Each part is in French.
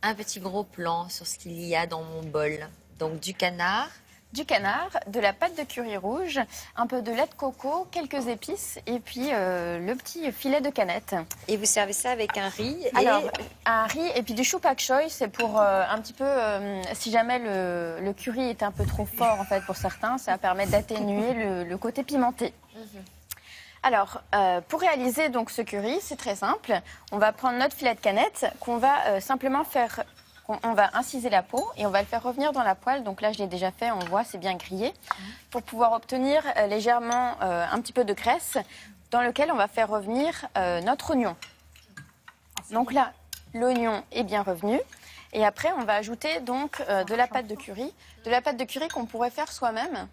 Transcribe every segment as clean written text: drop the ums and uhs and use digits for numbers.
un petit gros plan sur ce qu'il y a dans mon bol. Donc du canard. Du canard, de la pâte de curry rouge, un peu de lait de coco, quelques épices et puis le petit filet de canette. Et vous servez ça avec un riz. Alors, un riz et puis du chou pak choi, c'est pour un petit peu, si jamais le curry est un peu trop fort en fait pour certains, ça permet d'atténuer le côté pimenté. Alors, pour réaliser donc ce curry, c'est très simple. On va prendre notre filet de canette qu'on va simplement faire... On va inciser la peau et on va le faire revenir dans la poêle. Donc là, je l'ai déjà fait, on voit, c'est bien grillé. Pour pouvoir obtenir légèrement un petit peu de graisse dans lequel on va faire revenir notre oignon. Donc là, l'oignon est bien revenu. Et après, on va ajouter donc de la pâte de curry. De la pâte de curry qu'on pourrait faire soi-même.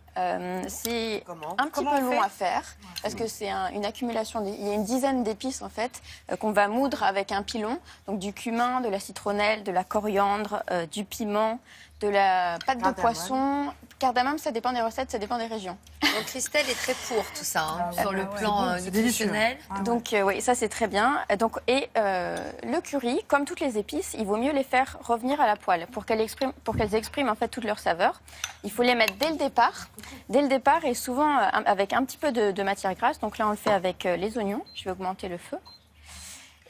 C'est un petit peu long à faire parce que c'est une accumulation. Il y a une dizaine d'épices en fait qu'on va moudre avec un pilon. Donc du cumin, de la citronnelle, de la coriandre, du piment, de la pâte de poisson. Cardamome, ça dépend des recettes, ça dépend des régions. Donc Christelle est très pour tout ça, sur le plan nutritionnel. Donc oui, ça c'est très bien. Donc, le curry, comme toutes les épices, il vaut mieux les faire revenir à la poêle pour qu'elles expriment en fait toutes leurs saveurs. Il faut les mettre dès le départ et souvent avec un petit peu de matière grasse. Donc là on le fait avec les oignons. Je vais augmenter le feu.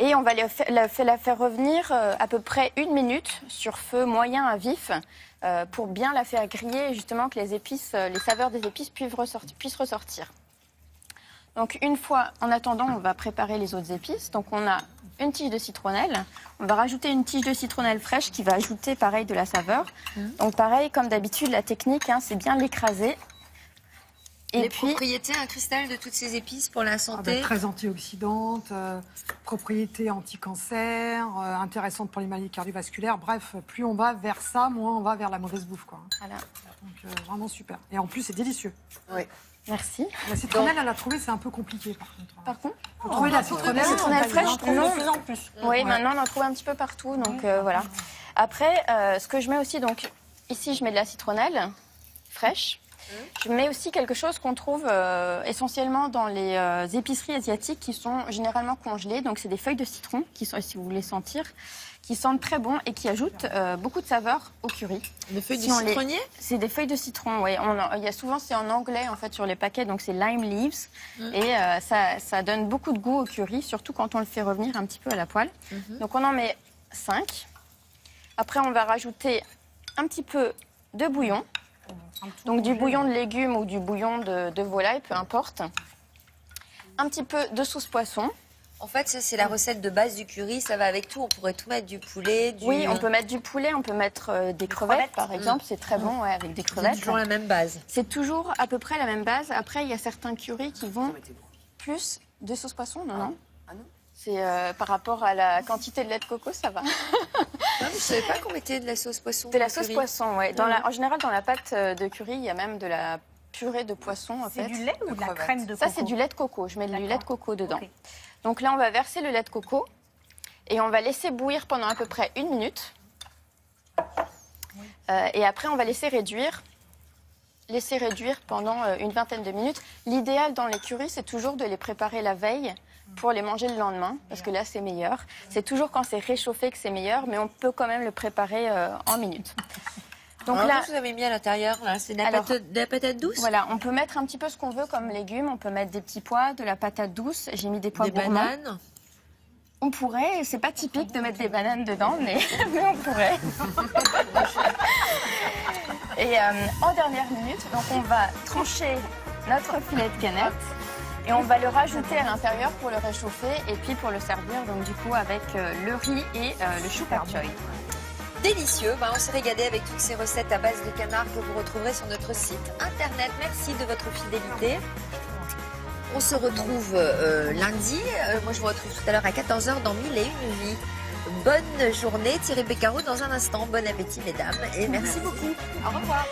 Et on va la faire revenir à peu près 1 minute sur feu moyen à vif pour bien la faire griller et justement que les saveurs des épices puissent ressortir. Donc une fois, en attendant, on va préparer les autres épices. Donc on a une tige de citronnelle. On va rajouter une tige de citronnelle fraîche qui va ajouter pareil de la saveur. Donc pareil, comme d'habitude, la technique, c'est bien l'écraser. Et les propriétés, Christelle, de toutes ces épices pour la santé? Très antioxydantes, propriétés anti-cancer, intéressantes pour les maladies cardiovasculaires. Bref, plus on va vers ça, moins on va vers la mauvaise bouffe, quoi. Voilà. Donc vraiment super. Et en plus, c'est délicieux. Oui. Merci. La citronnelle, à la trouver, c'est un peu compliqué, par contre. Par contre, faut trouver la citronnelle fraîche, de plus en plus. Oui, maintenant on en trouve un petit peu partout, donc voilà. Après, ce que je mets aussi, donc ici je mets de la citronnelle fraîche. Je mets aussi quelque chose qu'on trouve essentiellement dans les épiceries asiatiques qui sont généralement congelées. Donc c'est des feuilles de citron qui sont, si vous voulez sentir, qui sentent très bon et qui ajoutent beaucoup de saveur au curry. Des feuilles de citronnier? C'est des feuilles de citron, oui. Il y a souvent, c'est en anglais en fait sur les paquets, donc c'est lime leaves. Et ça donne beaucoup de goût au curry, surtout quand on le fait revenir un petit peu à la poêle. Donc on en met 5. Après on va rajouter un petit peu de bouillon. Donc du bouillon de légumes ou du bouillon de volaille, peu importe. Un petit peu de sauce poisson. En fait, ça, c'est la recette de base du curry. Ça va avec tout. On pourrait tout mettre, du poulet, Oui, on peut mettre du poulet, on peut mettre des crevettes, par exemple. C'est très bon, avec des crevettes. C'est toujours la même base. C'est toujours à peu près la même base. Après, il y a certains currys qui vont plus de sauce poisson, non? C'est par rapport à la quantité de lait de coco, ça va. Non, mais je ne savais pas qu'on mettait de la sauce poisson. De la sauce poisson, oui. En général, dans la pâte de curry, il y a même de la purée de poisson, en fait. C'est du lait ou de la crème de coco? Ça, c'est du lait de coco. Je mets du lait de coco dedans. Okay. Donc là, on va verser le lait de coco et on va laisser bouillir pendant à peu près 1 minute. Et après, on va laisser réduire pendant une vingtaine de minutes. L'idéal dans les currys, c'est toujours de les préparer la veille pour les manger le lendemain, parce que là, c'est meilleur. C'est toujours quand c'est réchauffé que c'est meilleur, mais on peut quand même le préparer en minutes. Donc là, vous avez mis à l'intérieur, c'est de la patate douce. Voilà, on peut mettre un petit peu ce qu'on veut comme légumes. On peut mettre des petits pois, de la patate douce. J'ai mis des pois gourmands. Des bananes. On pourrait, c'est pas typique de mettre des bananes dedans, mais on pourrait. Et en dernière minute, donc on va trancher notre filet de canette et on va le rajouter à l'intérieur pour le réchauffer et puis pour le servir, donc du coup avec le riz et le chou pak choi. Délicieux, on s'est régalé avec toutes ces recettes à base de canard que vous retrouverez sur notre site internet. Merci de votre fidélité. On se retrouve lundi. Moi, je vous retrouve tout à l'heure à 14h dans 1001 vies. Bonne journée. Thierry Beccaro dans un instant. Bon appétit, mesdames. Et merci beaucoup. Au revoir.